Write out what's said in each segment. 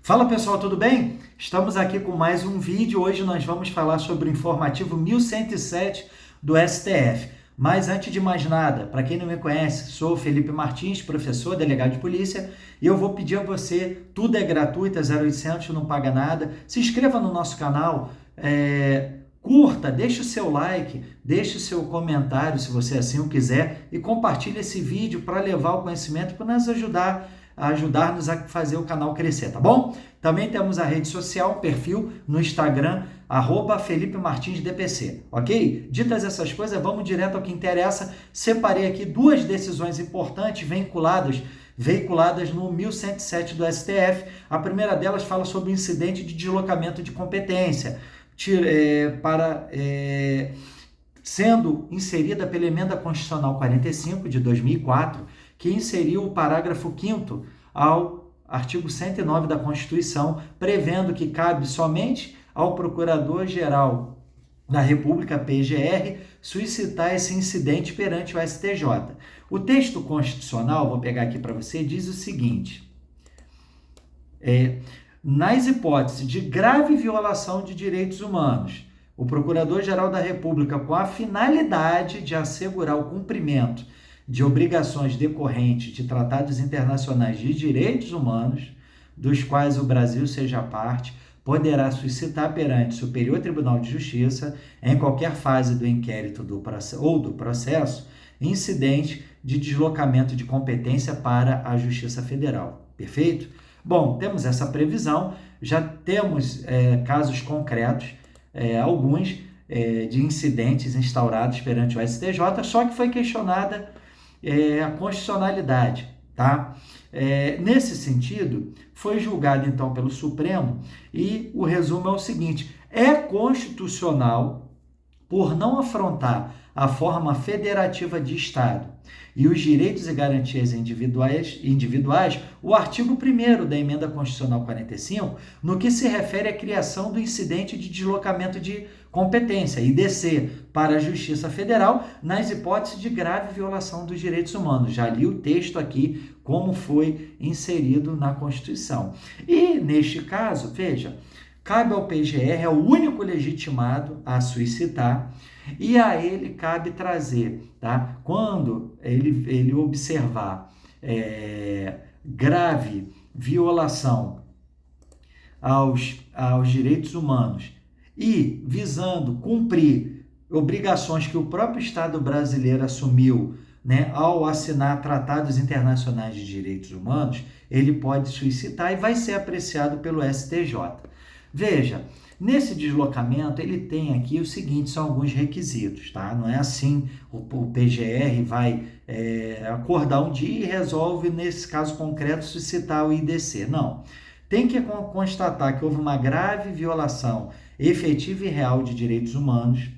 Fala pessoal, tudo bem? Estamos aqui com mais um vídeo. Hoje nós vamos falar sobre o informativo 1107 do STF. Mas antes de mais nada, para quem não me conhece, sou Felipe Martins, professor, delegado de polícia, e eu vou pedir a você, tudo é gratuito, é 0800, não paga nada. Se inscreva no nosso canal, curta, deixe o seu like, deixe o seu comentário, se você assim o quiser, e compartilhe esse vídeo para levar o conhecimento, para nos ajudar-nos a fazer o canal crescer, tá bom? Também temos a rede social, perfil no Instagram, @FelipeMartinsDPC, ok? Ditas essas coisas, vamos direto ao que interessa. Separei aqui duas decisões importantes veiculadas no 1107 do STF. A primeira delas fala sobre o incidente de deslocamento de competência, sendo inserida pela Emenda Constitucional 45 de 2004, que inseriu o parágrafo 5º ao artigo 109 da Constituição, prevendo que cabe somente ao Procurador-Geral da República, PGR, suscitar esse incidente perante o STJ. O texto constitucional, vou pegar aqui para você, diz o seguinte: nas hipóteses de grave violação de direitos humanos, o Procurador-Geral da República, com a finalidade de assegurar o cumprimento de obrigações decorrentes de tratados internacionais de direitos humanos, dos quais o Brasil seja parte, poderá suscitar perante o Superior Tribunal de Justiça, em qualquer fase do inquérito ou do processo, incidente de deslocamento de competência para a Justiça Federal. Perfeito? Bom, temos essa previsão, já temos casos concretos, alguns de incidentes instaurados perante o STJ, só que foi questionada a constitucionalidade, tá? Nesse sentido, foi julgado então pelo Supremo, e o resumo é o seguinte: é constitucional, por não afrontar a forma federativa de Estado e os direitos e garantias individuais, o artigo 1º da Emenda Constitucional 45, no que se refere à criação do incidente de deslocamento de competência, IDC, para a Justiça Federal, nas hipóteses de grave violação dos direitos humanos. Já li o texto aqui, como foi inserido na Constituição. E, neste caso, veja, cabe ao PGR, é o único legitimado a suscitar, e a ele cabe trazer, tá? Quando ele observar grave violação aos direitos humanos e visando cumprir obrigações que o próprio Estado brasileiro assumiu, né, ao assinar tratados internacionais de direitos humanos, ele pode suscitar e vai ser apreciado pelo STJ. Veja, nesse deslocamento ele tem aqui o seguinte, são alguns requisitos, tá? Não é assim, o PGR vai acordar um dia e resolve, nesse caso concreto, suscitar o IDC. Não. Tem que constatar que houve uma grave violação efetiva e real de direitos humanos.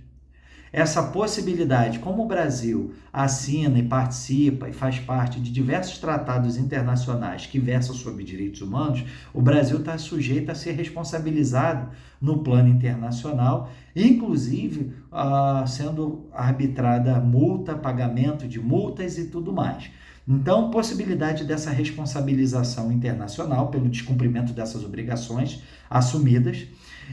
Essa possibilidade, como o Brasil assina e participa e faz parte de diversos tratados internacionais que versam sobre direitos humanos, o Brasil está sujeito a ser responsabilizado no plano internacional, inclusive sendo arbitrada multa, pagamento de multas e tudo mais. Então, possibilidade dessa responsabilização internacional pelo descumprimento dessas obrigações assumidas,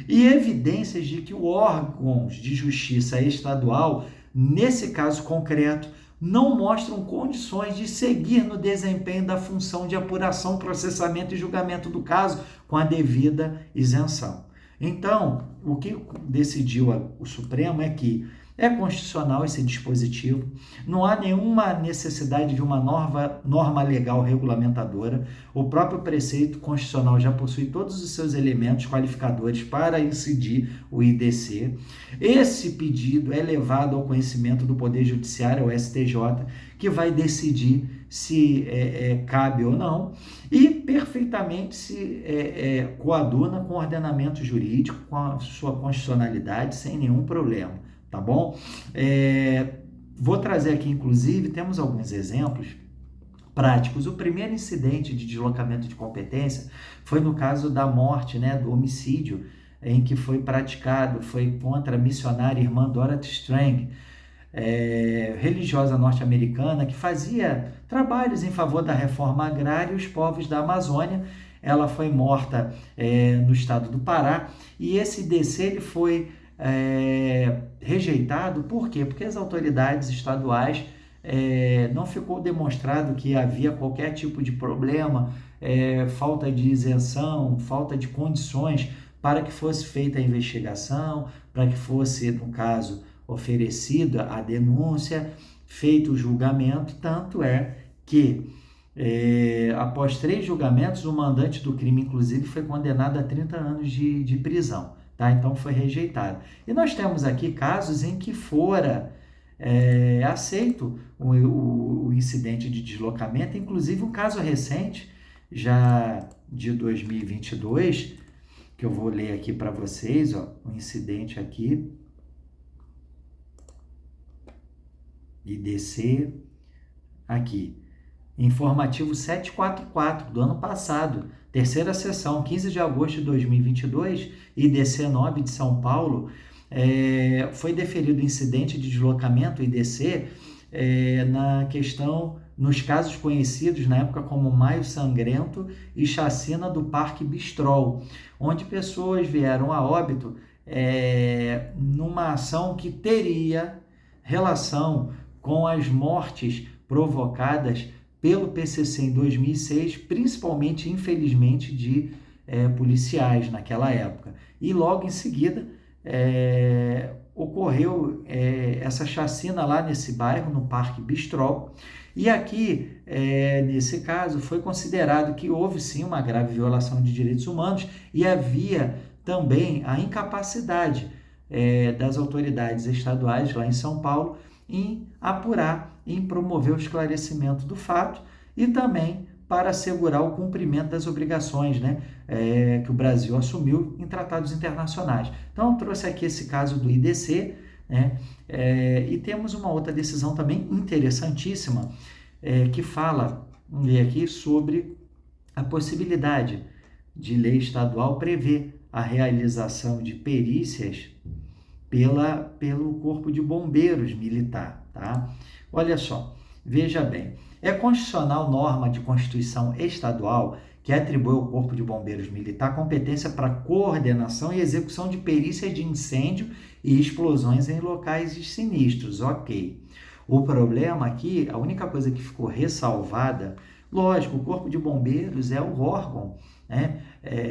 e evidências de que os órgãos de justiça estadual, nesse caso concreto, não mostram condições de seguir no desempenho da função de apuração, processamento e julgamento do caso com a devida isenção. Então, o que decidiu o Supremo é que é constitucional esse dispositivo, não há nenhuma necessidade de uma norma legal regulamentadora, o próprio preceito constitucional já possui todos os seus elementos qualificadores para incidir o IDC. Esse pedido é levado ao conhecimento do Poder Judiciário, ao STJ, que vai decidir se cabe ou não, e perfeitamente se coaduna com o ordenamento jurídico, com a sua constitucionalidade, sem nenhum problema. Tá bom? Vou trazer aqui, inclusive, temos alguns exemplos práticos. O primeiro incidente de deslocamento de competência foi no caso da morte, né, do homicídio, em que foi contra a missionária irmã Dorothy Strange, religiosa norte-americana, que fazia trabalhos em favor da reforma agrária e os povos da Amazônia, ela foi morta no estado do Pará, e esse IDC ele foi rejeitado. Por quê? Porque as autoridades estaduais não ficou demonstrado que havia qualquer tipo de problema, falta de isenção, falta de condições para que fosse feita a investigação, para que fosse, no caso, oferecida a denúncia, feito o julgamento. Tanto é que, após 3 julgamentos, o mandante do crime, inclusive, foi condenado a 30 anos de prisão. Tá? Então, foi rejeitado. E nós temos aqui casos em que fora aceito o incidente de deslocamento, inclusive um caso recente, já de 2022, que eu vou ler aqui para vocês, ó, um incidente aqui, IDC, aqui, informativo 744 do ano passado, terceira sessão, 15 de agosto de 2022, IDC 9 de São Paulo, foi deferido incidente de deslocamento, IDC, na questão, nos casos conhecidos na época como Maio Sangrento e Chacina do Parque Bistrol, onde pessoas vieram a óbito numa ação que teria relação com as mortes provocadas pelo PCC em 2006, principalmente, infelizmente, de policiais naquela época. E logo em seguida ocorreu essa chacina lá nesse bairro, no Parque Bistrol, e aqui, nesse caso, foi considerado que houve sim uma grave violação de direitos humanos e havia também a incapacidade das autoridades estaduais lá em São Paulo em apurar, em promover o esclarecimento do fato e também para assegurar o cumprimento das obrigações, né, que o Brasil assumiu em tratados internacionais. Então, eu trouxe aqui esse caso do IDC, né, e temos uma outra decisão também interessantíssima, que fala, vamos ler aqui, sobre a possibilidade de lei estadual prever a realização de perícias pelo Corpo de Bombeiros Militar, tá? Olha só, veja bem, é constitucional norma de Constituição estadual que atribui ao Corpo de Bombeiros Militar competência para coordenação e execução de perícias de incêndio e explosões em locais sinistros, ok. O problema aqui, a única coisa que ficou ressalvada, lógico, o Corpo de Bombeiros é o órgão, né,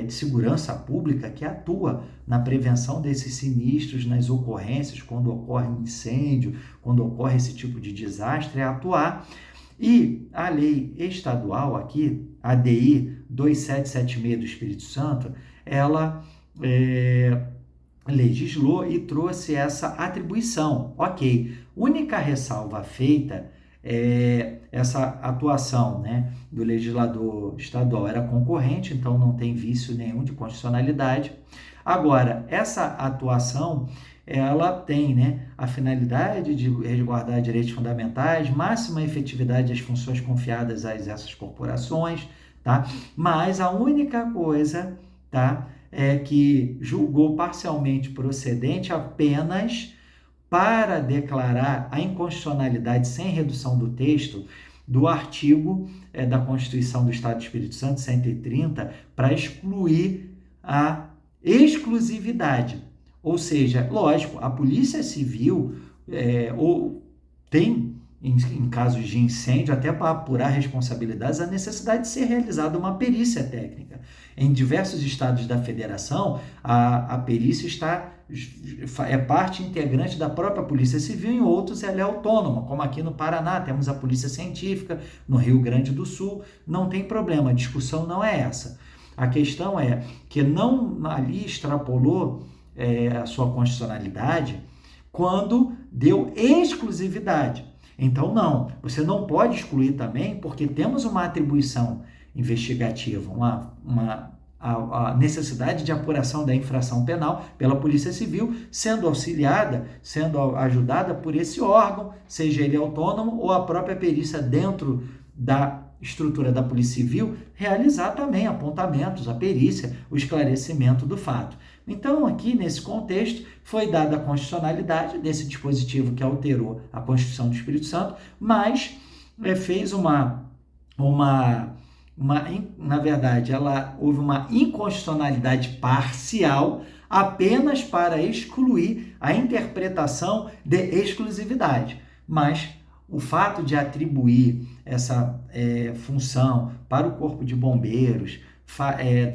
de segurança pública que atua na prevenção desses sinistros, nas ocorrências, quando ocorre um incêndio, quando ocorre esse tipo de desastre, é atuar. E a lei estadual aqui, a DI 2776 do Espírito Santo, ela legislou e trouxe essa atribuição. Ok, única ressalva feita essa atuação, né, do legislador estadual era concorrente, então não tem vício nenhum de constitucionalidade. Agora, essa atuação, ela tem, né, a finalidade de resguardar direitos fundamentais, máxima efetividade das funções confiadas a essas corporações, tá? Mas a única coisa, tá, é que julgou parcialmente procedente apenas para declarar a inconstitucionalidade sem redução do texto do artigo da Constituição do Estado do Espírito Santo, 130, para excluir a exclusividade. Ou seja, lógico, a Polícia Civil tem, em casos de incêndio, até para apurar responsabilidades, a necessidade de ser realizada uma perícia técnica. Em diversos estados da federação, a perícia é parte integrante da própria Polícia Civil, em outros ela é autônoma, como aqui no Paraná, temos a Polícia Científica, no Rio Grande do Sul, não tem problema, a discussão não é essa. A questão é que não ali extrapolou a sua constitucionalidade quando deu exclusividade. Então, não, você não pode excluir também, porque temos uma atribuição investigativa, a necessidade de apuração da infração penal pela Polícia Civil, sendo auxiliada, sendo ajudada por esse órgão, seja ele autônomo ou a própria perícia dentro da estrutura da Polícia Civil, realizar também apontamentos, a perícia, o esclarecimento do fato. Então, aqui nesse contexto, foi dada a constitucionalidade desse dispositivo que alterou a Constituição do Espírito Santo, mas fez uma na verdade, houve uma inconstitucionalidade parcial apenas para excluir a interpretação de exclusividade. Mas o fato de atribuir essa função para o Corpo de Bombeiros,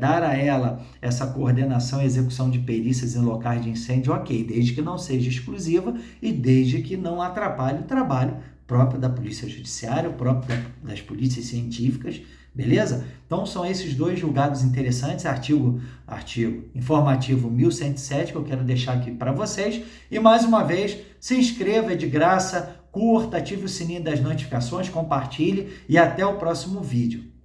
dar a ela essa coordenação e execução de perícias em locais de incêndio, ok, desde que não seja exclusiva e desde que não atrapalhe o trabalho próprio da Polícia Judiciária, próprio das polícias científicas, beleza? Então são esses dois julgados interessantes, artigo informativo 1107, que eu quero deixar aqui para vocês. E mais uma vez, se inscreva, é de graça, curta, ative o sininho das notificações, compartilhe e até o próximo vídeo.